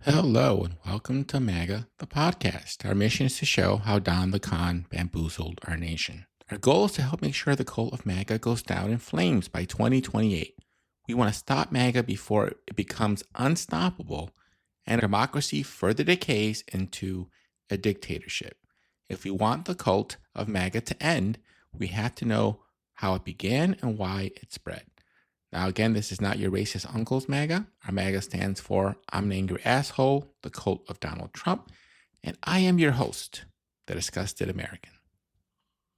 Hello and welcome to MAGA, the podcast. Our mission is to show how Don the Con bamboozled our nation. Our goal is to help make sure the cult of MAGA goes down in flames by 2028. We want to stop MAGA before it becomes unstoppable and democracy further decays into a dictatorship. If we want the cult of MAGA to end, we have to know how it began and why it spread. Now, again, this is not your racist uncle's MAGA. Our MAGA stands for I'm an angry asshole, the cult of Donald Trump, and I am your host, the disgusted American.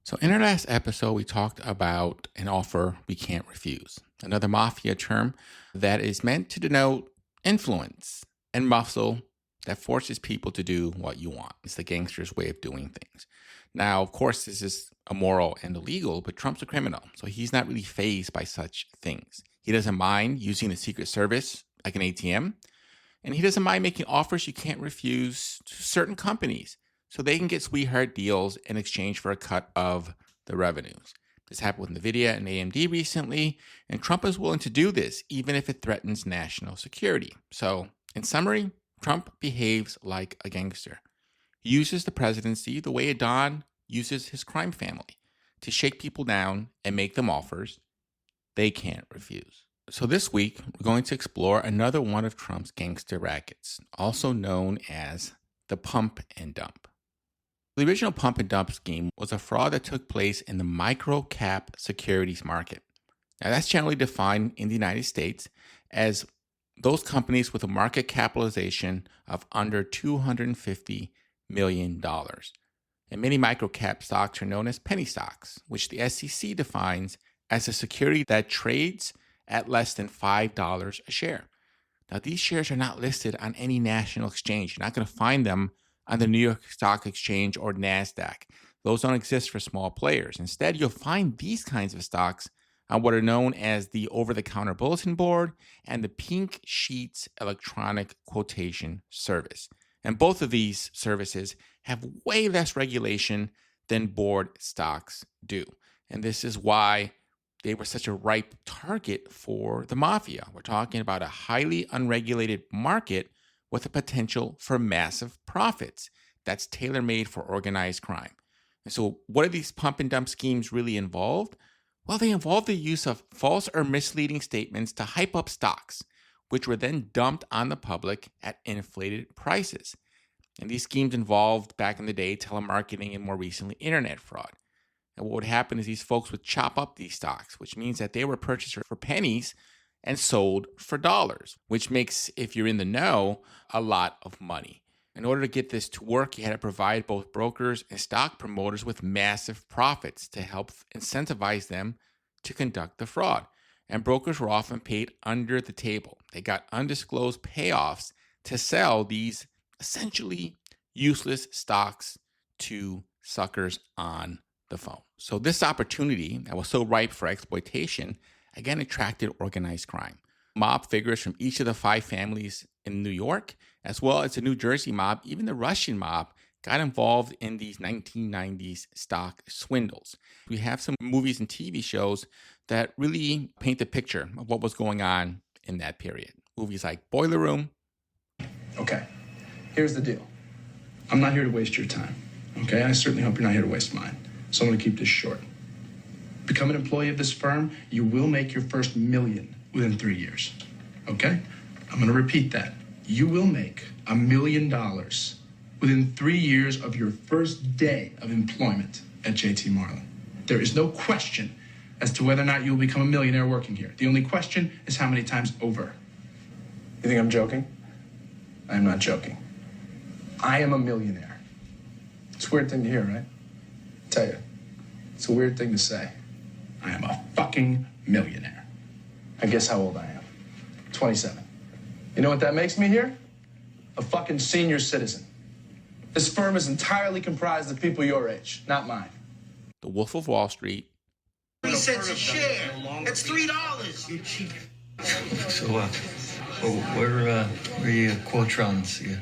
So in our last episode, we talked about an offer we can't refuse, another mafia term that is meant to denote influence and muscle that forces people to do what you want. It's the gangster's way of doing things. Now, of course, this is immoral and illegal, but Trump's a criminal, so he's not really fazed by such things. He doesn't mind using the Secret Service like an ATM, and he doesn't mind making offers you can't refuse to certain companies so they can get sweetheart deals in exchange for a cut of the revenues. This happened with NVIDIA and AMD recently, and Trump is willing to do this even if it threatens national security. So, in summary, Trump behaves like a gangster. He uses the presidency the way a Don uses his crime family to shake people down and make them offers they can't refuse. So this week, we're going to explore another one of Trump's gangster rackets, also known as the pump and dump. The original pump and dump scheme was a fraud that took place in the micro-cap securities market. Now that's generally defined in the United States as those companies with a market capitalization of under $250 million. And many micro-cap stocks are known as penny stocks, which the SEC defines as a security that trades at less than $5 a share. Now, these shares are not listed on any national exchange. You're not going to find them on the New York Stock Exchange or NASDAQ. Those don't exist for small players. Instead, you'll find these kinds of stocks on what are known as the over-the-counter bulletin board and the Pink Sheets electronic quotation service. And both of these services have way less regulation than board stocks do. And this is why they were such a ripe target for the mafia. We're talking about a highly unregulated market with a potential for massive profits that's tailor-made for organized crime. And so what are these pump and dump schemes really involved? Well, they involve the use of false or misleading statements to hype up stocks, which were then dumped on the public at inflated prices. And these schemes involved, back in the day, telemarketing and more recently, internet fraud. And what would happen is these folks would chop up these stocks, which means that they were purchased for pennies and sold for dollars, which makes, if you're in the know, a lot of money. In order to get this to work, you had to provide both brokers and stock promoters with massive profits to help incentivize them to conduct the fraud. And brokers were often paid under the table. They got undisclosed payoffs to sell these essentially useless stocks to suckers on the phone. So this opportunity that was so ripe for exploitation, again, attracted organized crime. Mob figures from each of the 5 families in New York, as well as the New Jersey mob, even the Russian mob, got involved in these 1990s stock swindles. We have some movies and TV shows that really paint the picture of what was going on in that period. Movies like Boiler Room. Okay, here's the deal. I'm not here to waste your time, okay? I certainly hope you're not here to waste mine. So I'm going to keep this short. Become an employee of this firm, you will make your first $1 million within 3 years, okay? I'm going to repeat that. You will make $1 million within 3 years of your first day of employment at JT Marlin. There is no question as to whether or not you'll become a millionaire working here. The only question is how many times over. You think I'm joking? I'm not joking. I am a millionaire. It's a weird thing to hear, right? I tell you, it's a weird thing to say. I am a fucking millionaire. I guess how old I am. 27. You know what that makes me here? A fucking senior citizen. This firm is entirely comprised of people your age, not mine. The Wolf of Wall Street. 3 cents a share. That's $3. You're cheap. So, where are your Quotrons?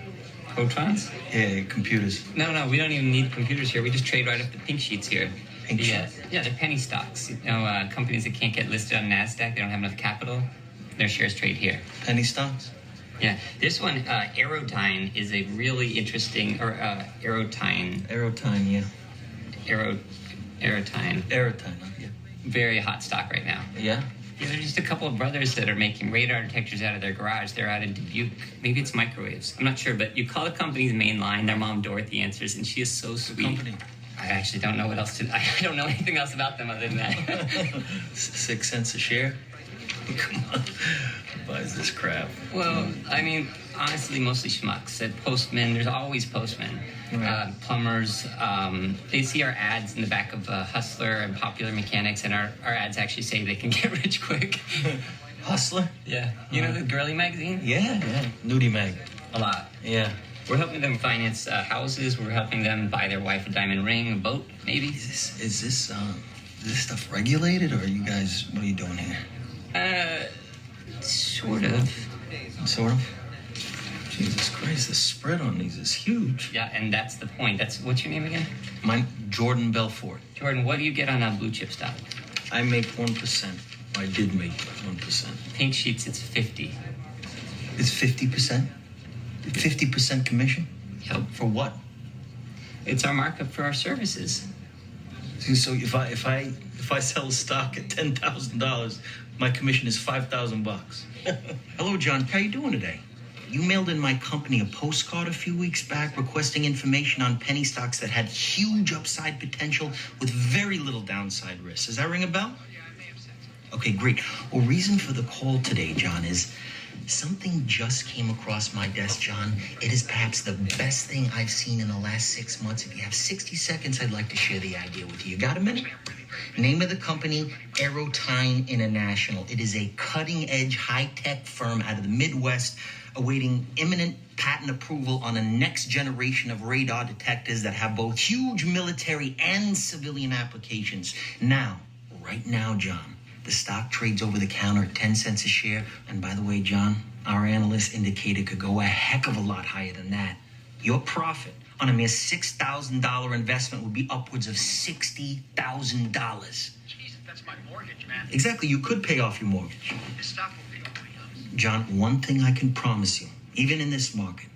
Quotrons? Yeah, computers. No, we don't even need computers here. We just trade right up the pink sheets here. Pink Yeah, sheets. they're penny stocks. Companies that can't get listed on NASDAQ, they don't have enough capital, their shares trade here. Penny stocks? Yeah, this one, Aerotyne, is a really interesting, Aerotyne, Aerotyne, yeah. Aerotyne, Huh? Yeah. very hot stock right now. Yeah? Yeah, there's just a couple of brothers that are making radar detectors out of their garage. They're out in Dubuque. Maybe it's microwaves. I'm not sure, but you call the company's main line, their mom Dorothy answers, and she is so sweet. Company. I actually don't know what else to... I don't know anything else about them other than that. 6 cents a share? Come on. Who buys this crap? Well, I mean, honestly, mostly schmucks. Postmen, there's always postmen. Right. Plumbers, they see our ads in the back of Hustler and Popular Mechanics, and our ads actually say they can get rich quick. Hustler? Yeah. You know the girly magazine? Yeah. Nudie mag. A lot. Yeah. We're helping them finance houses. We're helping them buy their wife a diamond ring, a boat, maybe. Is this stuff regulated, or you guys, what are you doing here? Sort of. Sort of? Jesus Christ, the spread on these is huge. Yeah, and that's the point. What's your name again? Mine, Jordan Belfort. Jordan, what do you get on a blue chip stock? I make 1%. I did make 1%. Pink Sheets, it's 50. It's 50%? 50% commission? Yep. For what? It's our markup for our services. So if I sell a stock at $10,000, my commission is $5,000. Hello, John. How you doing today? You mailed in my company a postcard a few weeks back requesting information on penny stocks that had huge upside potential with very little downside risk. Does that ring a bell? Okay, great. Well, reason for the call today, John, is something just came across my desk, John. It is perhaps the best thing I've seen in the last 6 months. If you have 60 seconds, I'd like to share the idea with you. You got a minute? Name of the company, Aerotyne International. It is a cutting-edge, high-tech firm out of the Midwest awaiting imminent patent approval on a next generation of radar detectors that have both huge military and civilian applications. Now, right now, John, the stock trades over the counter at 10 cents a share. And by the way, John, our analysts indicate it could go a heck of a lot higher than that. Your profit on a mere $6,000 investment would be upwards of $60,000. Jesus, that's my mortgage, man. Exactly, you could pay off your mortgage. This stock will pay off my house. John, one thing I can promise you, even in this market,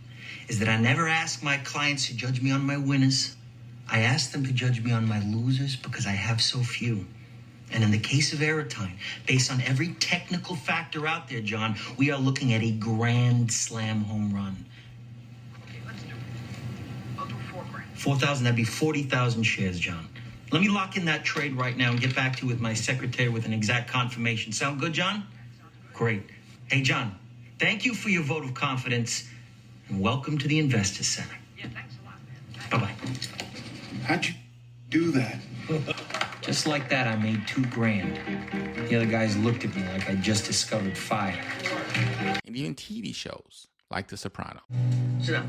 is that I never ask my clients to judge me on my winners. I ask them to judge me on my losers because I have so few. And in the case of Aerotyne, based on every technical factor out there, John, we are looking at a grand slam home run. Okay, let's do it. I'll do $4,000. 4,000, that'd be 40,000 shares, John. Let me lock in that trade right now and get back to you with my secretary with an exact confirmation. Sound good, John? Great. Hey, John, thank you for your vote of confidence, and welcome to the Investor Center. Yeah, thanks a lot, man. Bye-bye. How'd you do that? Just like that, I made $2,000. The other guys looked at me like I just discovered fire. And even TV shows like The Sopranos. Sit down.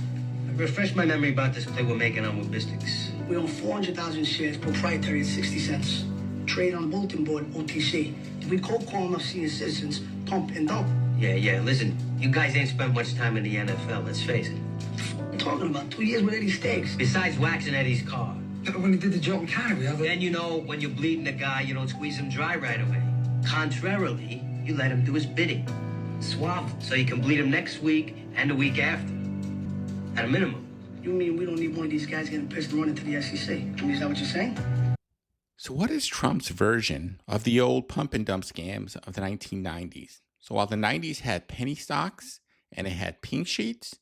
Refresh my memory about this play we're making on Wobistics. We own 400,000 shares, proprietary at 60 cents. Trade on the bulletin board, OTC. We cold call enough senior citizens, pump and dump. Yeah. Listen, you guys ain't spent much time in the NFL, let's face it. I'm talking about 2 years with Eddie Steaks. Besides waxing Eddie's car. When he did the Joe Canary, Then you know when you're bleeding a guy, you don't squeeze him dry right away. Contrarily, you let him do his bidding. Suave, so you can bleed him next week and the week after. At a minimum. You mean we don't need one of these guys getting pissed and running to the SEC? Is that what you're saying? So what is Trump's version of the old pump and dump scams of the 1990s? So while the 90s had penny stocks and it had pink sheets,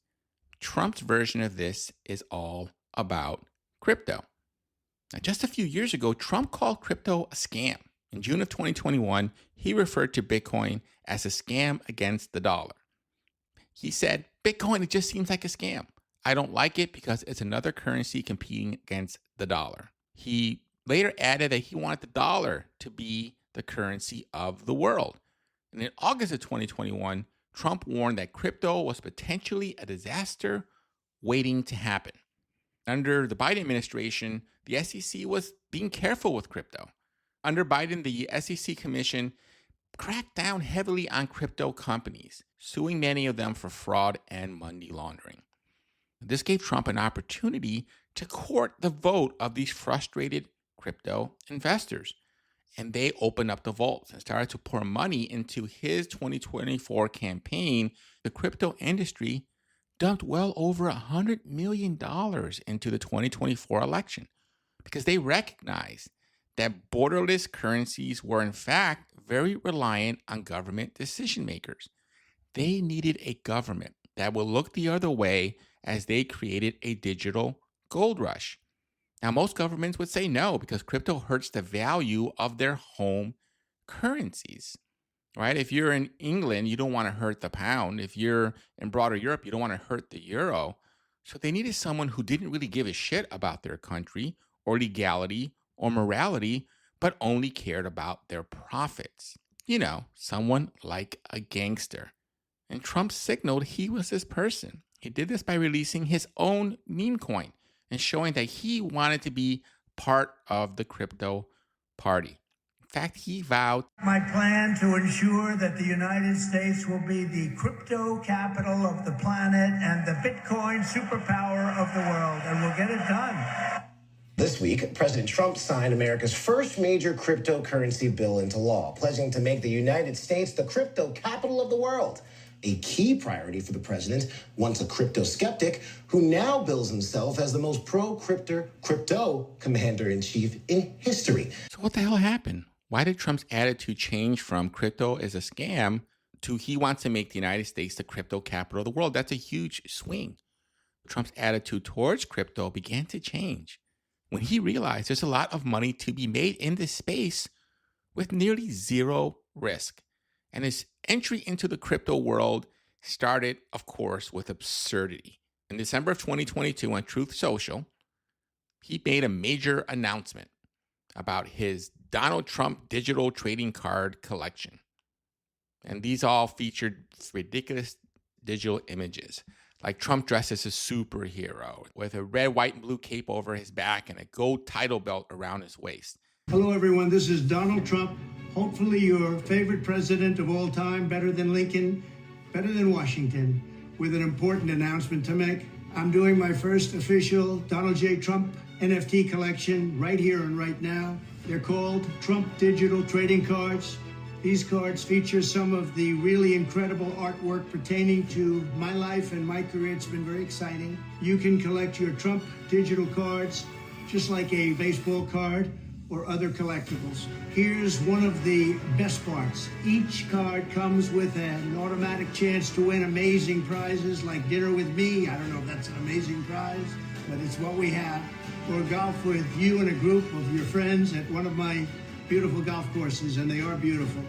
Trump's version of this is all about crypto. Now, just a few years ago, Trump called crypto a scam. In June of 2021, he referred to Bitcoin as a scam against the dollar. He said, Bitcoin, it just seems like a scam. I don't like it because it's another currency competing against the dollar. He later added that he wanted the dollar to be the currency of the world. And in August of 2021, Trump warned that crypto was potentially a disaster waiting to happen. Under the Biden administration, the SEC was being careful with crypto. Under Biden, the SEC Commission cracked down heavily on crypto companies, suing many of them for fraud and money laundering. This gave Trump an opportunity to court the vote of these frustrated crypto investors. And they opened up the vaults and started to pour money into his 2024 campaign. The crypto industry dumped well over $100 million into the 2024 election because they recognized that borderless currencies were in fact very reliant on government decision makers. They needed a government that would look the other way as they created a digital gold rush. Now, most governments would say no because crypto hurts the value of their home currencies, right? If you're in England, you don't want to hurt the pound. If you're in broader Europe, you don't want to hurt the euro. So they needed someone who didn't really give a shit about their country or legality or morality, but only cared about their profits. You know, someone like a gangster. And Trump signaled he was this person. He did this by releasing his own meme coin and showing that he wanted to be part of the crypto party. In fact, he vowed, my plan to ensure that the United States will be the crypto capital of the planet and the Bitcoin superpower of the world, and we'll get it done. This week, President Trump signed America's first major cryptocurrency bill into law, pledging to make the United States the crypto capital of the world. A key priority for the president, once a crypto skeptic, who now bills himself as the most pro-crypto commander-in-chief in history. So what the hell happened? Why did Trump's attitude change from crypto is a scam to he wants to make the United States the crypto capital of the world? That's a huge swing. Trump's attitude towards crypto began to change when he realized there's a lot of money to be made in this space with nearly zero risk. And his entry into the crypto world started, of course, with absurdity. In December of 2022 on Truth Social, he made a major announcement about his Donald Trump digital trading card collection. And these all featured ridiculous digital images, like Trump dressed as a superhero with a red, white, and blue cape over his back and a gold title belt around his waist. Hello, everyone. This is Donald Trump. Hopefully your favorite president of all time, better than Lincoln, better than Washington, with an important announcement to make. I'm doing my first official Donald J. Trump NFT collection right here and right now. They're called Trump Digital Trading Cards. These cards feature some of the really incredible artwork pertaining to my life and my career. It's been very exciting. You can collect your Trump digital cards just like a baseball card or other collectibles. Here's one of the best parts. Each card comes with an automatic chance to win amazing prizes like dinner with me. I don't know if that's an amazing prize, but it's what we have. Or golf with you and a group of your friends at one of my beautiful golf courses, and they are beautiful.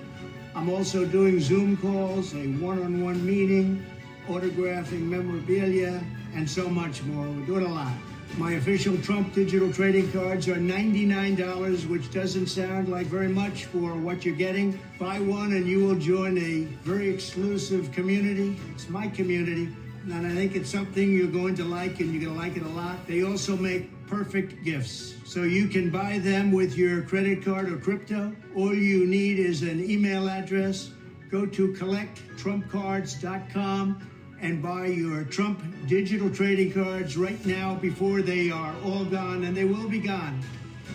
I'm also doing Zoom calls, a one-on-one meeting, autographing memorabilia, and so much more. We're doing a lot. My official Trump digital trading cards are $99, which doesn't sound like very much for what you're getting. Buy one and you will join a very exclusive community. It's my community, and I think it's something you're going to like, and you're going to like it a lot. They also make perfect gifts. So you can buy them with your credit card or crypto. All you need is an email address. Go to collecttrumpcards.com and buy your Trump digital trading cards right now before they are all gone, and they will be gone.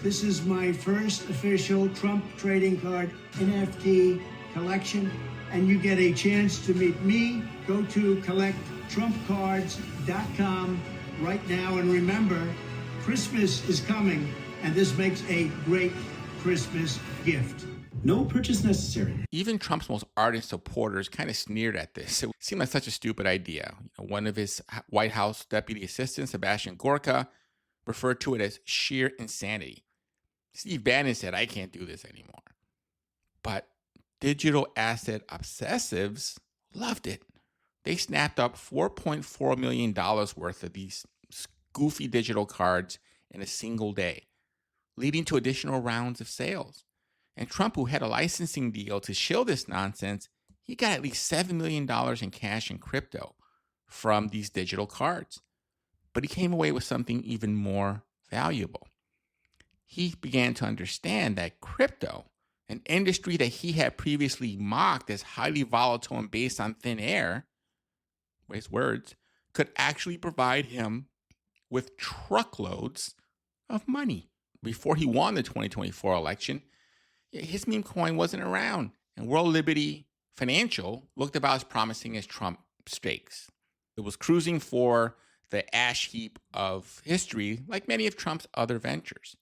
This is my first official Trump trading card NFT collection, and you get a chance to meet me. Go to collecttrumpcards.com right now, and remember, Christmas is coming, and this makes a great Christmas gift. No purchase necessary. Even Trump's most ardent supporters kind of sneered at this. It seemed like such a stupid idea. One of his White House deputy assistants, Sebastian Gorka, referred to it as sheer insanity. Steve Bannon said, I can't do this anymore. But digital asset obsessives loved it. They snapped up $4.4 million worth of these goofy digital cards in a single day, leading to additional rounds of sales. And Trump, who had a licensing deal to shill this nonsense, he got at least $7 million in cash and crypto from these digital cards. But he came away with something even more valuable. He began to understand that crypto, an industry that he had previously mocked as highly volatile and based on thin air, his words, could actually provide him with truckloads of money. before he won the 2024 election, his meme coin wasn't around. And World Liberty Financial looked about as promising as Trump stakes. It was cruising for the ash heap of history, like many of Trump's other ventures.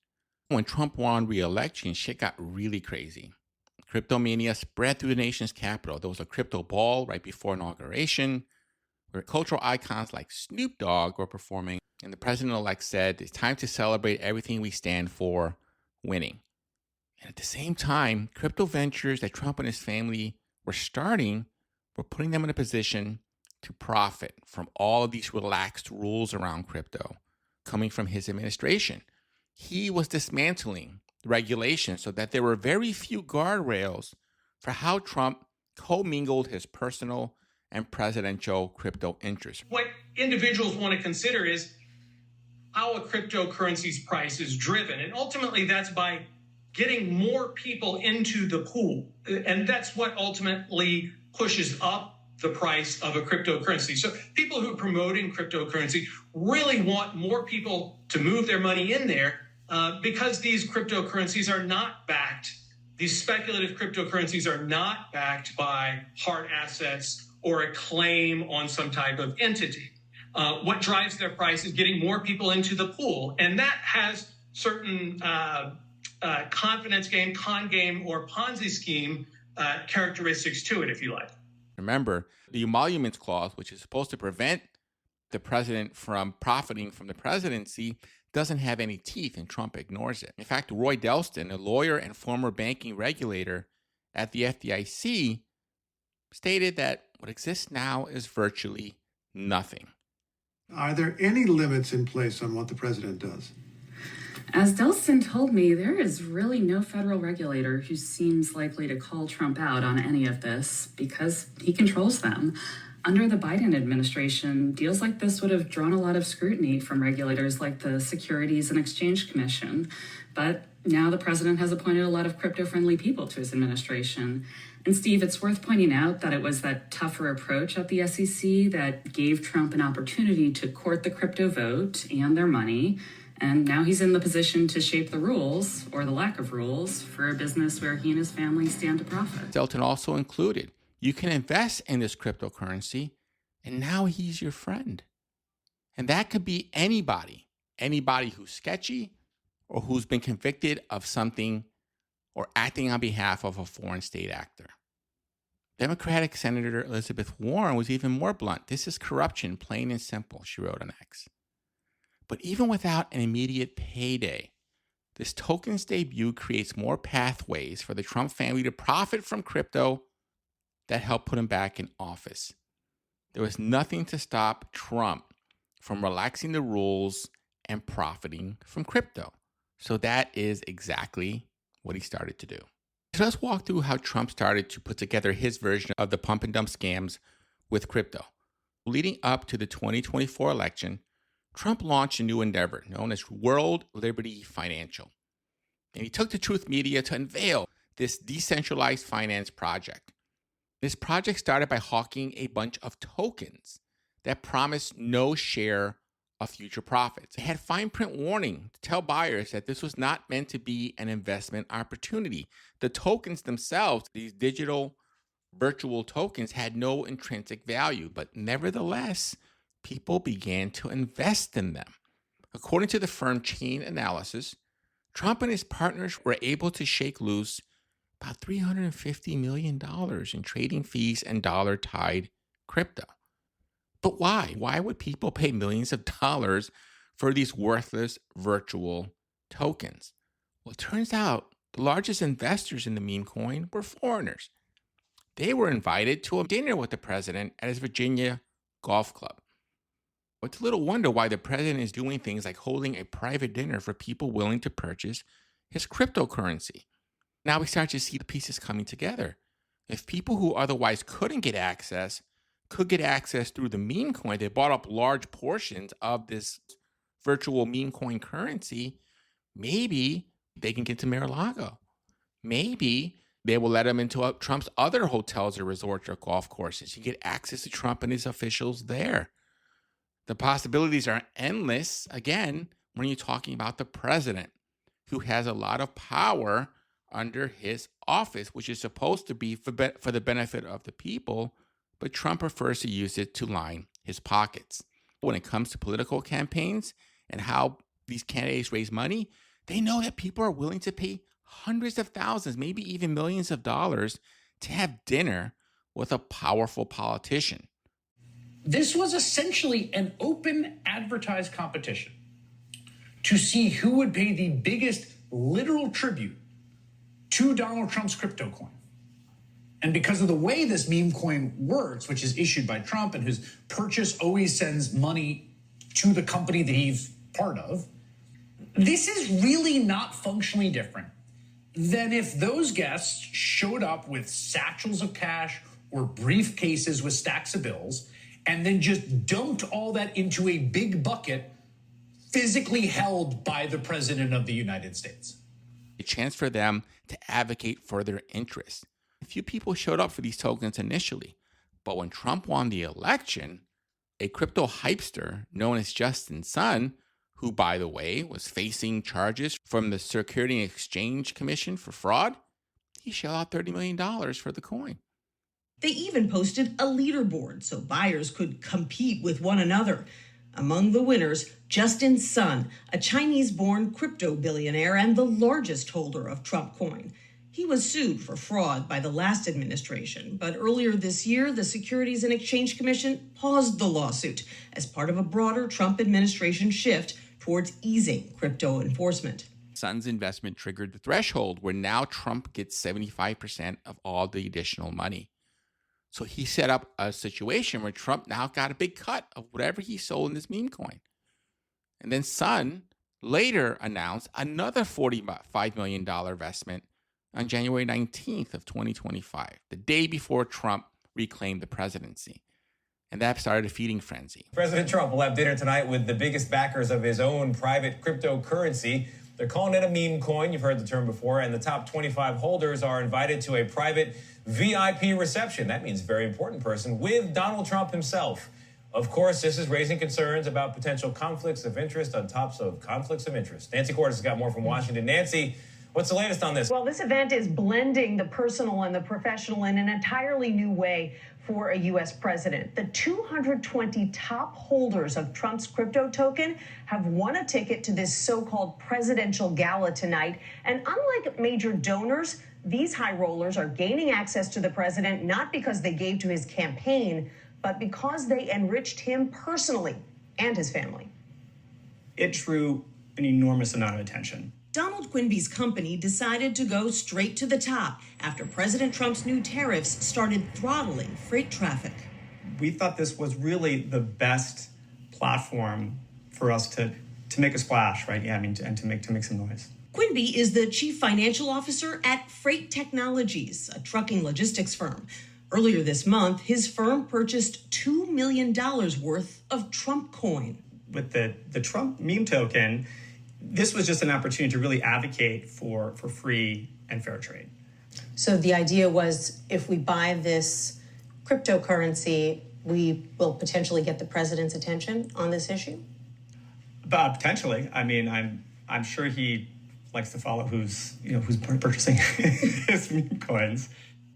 When Trump won re-election, shit got really crazy. Cryptomania spread through the nation's capital. There was a crypto ball right before inauguration, where cultural icons like Snoop Dogg were performing, and the president-elect said, "It's time to celebrate everything we stand for, winning." And at the same time, crypto ventures that Trump and his family were starting were putting them in a position to profit from all of these relaxed rules around crypto coming from his administration. He was dismantling the regulations so that there were very few guardrails for how Trump commingled his personal and presidential crypto interests. What individuals want to consider is how a cryptocurrency's price is driven. And ultimately, that's by getting more people into the pool. And that's what ultimately pushes up the price of a cryptocurrency. So people who are promoting cryptocurrency really want more people to move their money in there because these cryptocurrencies are not backed. These speculative cryptocurrencies are not backed by hard assets or a claim on some type of entity. What drives their price is getting more people into the pool. And that has certain confidence game, con game, or Ponzi scheme characteristics to it, if you like. Remember, the emoluments clause, which is supposed to prevent the president from profiting from the presidency, doesn't have any teeth, and Trump ignores it. In fact, Roy Delston, a lawyer and former banking regulator at the FDIC, stated that what exists now is virtually nothing. Are there any limits in place on what the president does? As Delston told me, there is really no federal regulator who seems likely to call Trump out on any of this because he controls them. Under the Biden administration, deals like this would have drawn a lot of scrutiny from regulators like the Securities and Exchange Commission. But now the president has appointed a lot of crypto-friendly people to his administration. And Steve, it's worth pointing out that it was that tougher approach at the SEC that gave Trump an opportunity to court the crypto vote and their money. And now he's in the position to shape the rules, or the lack of rules, for a business where he and his family stand to profit. Delton also included, you can invest in this cryptocurrency, and now he's your friend. And that could be anybody who's sketchy or who's been convicted of something or acting on behalf of a foreign state actor. Democratic Senator Elizabeth Warren was even more blunt. This is corruption, plain and simple, she wrote on X. But even without an immediate payday, this token's debut creates more pathways for the Trump family to profit from crypto that helped put him back in office. There was nothing to stop Trump from relaxing the rules and profiting from crypto. So that is exactly what he started to do. So let's walk through how Trump started to put together his version of the pump and dump scams with crypto. Leading up to the 2024 election, Trump launched a new endeavor known as World Liberty Financial. And he took to Truth Media to unveil this decentralized finance project. This project started by hawking a bunch of tokens that promised no share of future profits. It had fine print warning to tell buyers that this was not meant to be an investment opportunity. The tokens themselves, these digital virtual tokens, had no intrinsic value, but nevertheless, people began to invest in them. According to the firm Chain Analysis, Trump and his partners were able to shake loose about $350 million in trading fees and dollar-tied crypto. But why? Why would people pay millions of dollars for these worthless virtual tokens? Well, it turns out the largest investors in the meme coin were foreigners. They were invited to a dinner with the president at his Virginia golf club. It's little wonder why the president is doing things like holding a private dinner for people willing to purchase his cryptocurrency. Now we start to see the pieces coming together. If people who otherwise couldn't get access could get access through the meme coin, they bought up large portions of this virtual meme coin currency, maybe they can get to Mar-a-Lago. Maybe they will let them into Trump's other hotels or resorts or golf courses. You get access to Trump and his officials there. The possibilities are endless, again, when you're talking about the president. who has a lot of power under his office, which is supposed to be for the benefit of the people, but Trump prefers to use it to line his pockets. When it comes to political campaigns and how these candidates raise money, they know that people are willing to pay hundreds of thousands, maybe even millions of dollars to have dinner with a powerful politician. This was essentially an open advertised competition to see who would pay the biggest literal tribute to Donald Trump's crypto coin. And because of the way this meme coin works, which is issued by Trump and whose purchase always sends money to the company that he's part of, this is really not functionally different than if those guests showed up with satchels of cash or briefcases with stacks of bills and then just dumped all that into a big bucket physically held by the President of the United States. A chance for them to advocate for their interests. A few people showed up for these tokens initially, but when Trump won the election, a crypto hypester known as Justin Sun, who, by the way, was facing charges from the Securities and Exchange Commission for fraud, he shelled out $30 million for the coin. They even posted a leaderboard so buyers could compete with one another. Among the winners, Justin Sun, a Chinese-born crypto billionaire and the largest holder of Trump coin. He was sued for fraud by the last administration, but earlier this year, the Securities and Exchange Commission paused the lawsuit as part of a broader Trump administration shift towards easing crypto enforcement. Sun's investment triggered the threshold where now Trump gets 75% of all the additional money. So he set up a situation where Trump now got a big cut of whatever he sold in this meme coin. And then Sun later announced another $45 million investment on January 19th of 2025, the day before Trump reclaimed the presidency. And that started a feeding frenzy. President Trump will have dinner tonight with the biggest backers of his own private cryptocurrency. They're calling it a meme coin. You've heard the term before. And the top 25 holders are invited to a private VIP reception. That means very important person with Donald Trump himself. Of course, this is raising concerns about potential conflicts of interest on top of conflicts of interest. Nancy Cordes has got more from Washington. Nancy, what's the latest on this? Well, this event is blending the personal and the professional in an entirely new way for a U.S. president. The 220 top holders of Trump's crypto token have won a ticket to this so-called presidential gala tonight. And unlike major donors, these high rollers are gaining access to the president not because they gave to his campaign, but because they enriched him personally and his family. It drew an enormous amount of attention. Donald Quinby's company decided to go straight to the top after President Trump's new tariffs started throttling freight traffic. We thought this was really the best platform for us to make a splash, right? Yeah, I mean, and to make some noise. Quinby is the chief financial officer at Freight Technologies, a trucking logistics firm. Earlier this month, his firm purchased $2 million worth of Trump coin. With the Trump meme token, this was just an opportunity to really advocate for free and fair trade. So the idea was if we buy this cryptocurrency, we will potentially get the president's attention on this issue? Potentially. I mean, I'm sure he likes to follow who's purchasing his meme coins.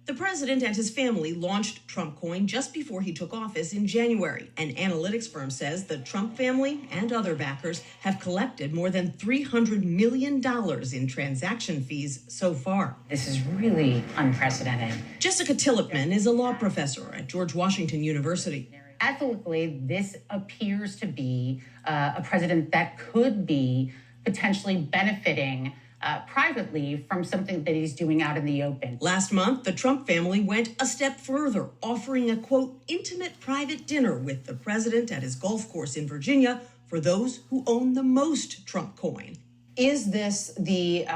The president and his family launched Trump Coin just before he took office in January. An analytics firm says the Trump family and other backers have collected more than $300 million in transaction fees so far. This is really unprecedented. Jessica Tillipman is a law professor at George Washington University. Ethically, this appears to be a president that could be potentially benefiting privately from something that he's doing out in the open. Last month, the Trump family went a step further, offering a, quote, intimate private dinner with the president at his golf course in Virginia for those who own the most Trump coin. Is this the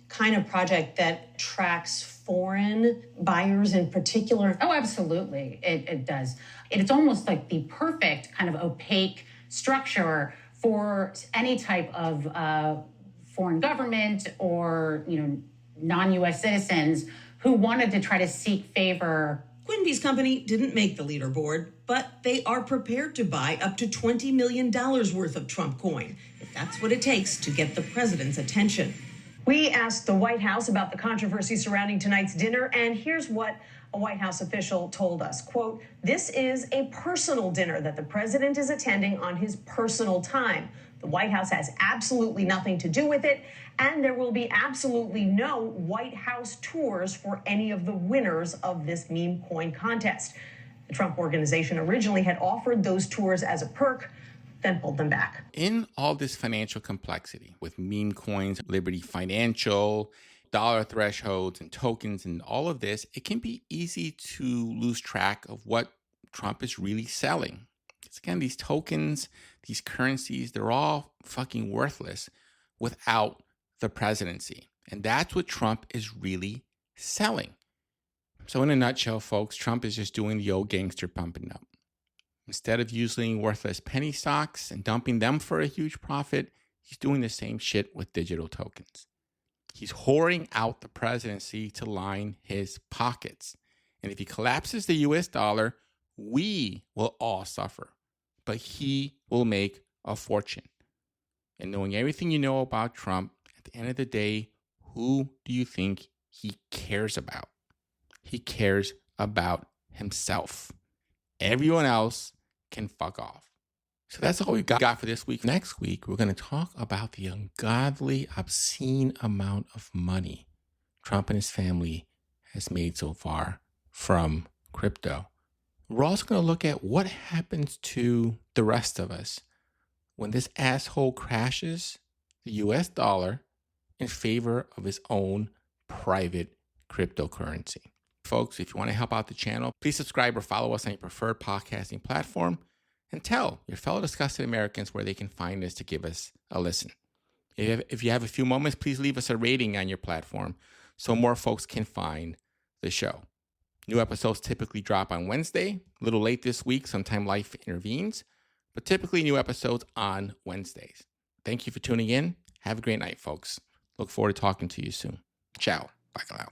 kind of project that tracks foreign buyers in particular? Oh, absolutely. It does. It's almost like the perfect kind of opaque structure for any type of foreign government or, non-U.S. citizens who wanted to try to seek favor. Quinby's company didn't make the leaderboard, but they are prepared to buy up to $20 million worth of Trump coin, if that's what it takes to get the president's attention. We asked the White House about the controversy surrounding tonight's dinner, and here's what a White House official told us. Quote, "This is a personal dinner that the president is attending on his personal time. The White House has absolutely nothing to do with it, and there will be absolutely no White House tours for any of the winners of this meme coin contest." The Trump Organization originally had offered those tours as a perk, then pulled them back. In all this financial complexity with meme coins, Liberty Financial, dollar thresholds and tokens and all of this, it can be easy to lose track of what Trump is really selling. Because again, these tokens, these currencies, they're all fucking worthless without the presidency. And that's what Trump is really selling. So in a nutshell, folks, Trump is just doing the old gangster pumping up. Instead of using worthless penny stocks and dumping them for a huge profit, he's doing the same shit with digital tokens. He's whoring out the presidency to line his pockets. And if he collapses the US dollar, we will all suffer. But he will make a fortune. And knowing everything you know about Trump, at the end of the day, who do you think he cares about? He cares about himself. Everyone else can fuck off. So that's all we've got for this week. Next week, we're going to talk about the ungodly, obscene amount of money Trump and his family has made so far from crypto. We're also going to look at what happens to the rest of us when this asshole crashes the US dollar in favor of his own private cryptocurrency. Folks, if you want to help out the channel, please subscribe or follow us on your preferred podcasting platform and tell your fellow disgusted Americans where they can find us to give us a listen. If you have a few moments, please leave us a rating on your platform so more folks can find the show. New episodes typically drop on Wednesday, a little late this week, sometime life intervenes, but typically new episodes on Wednesdays. Thank you for tuning in. Have a great night, folks. Look forward to talking to you soon. Ciao. Bye for now.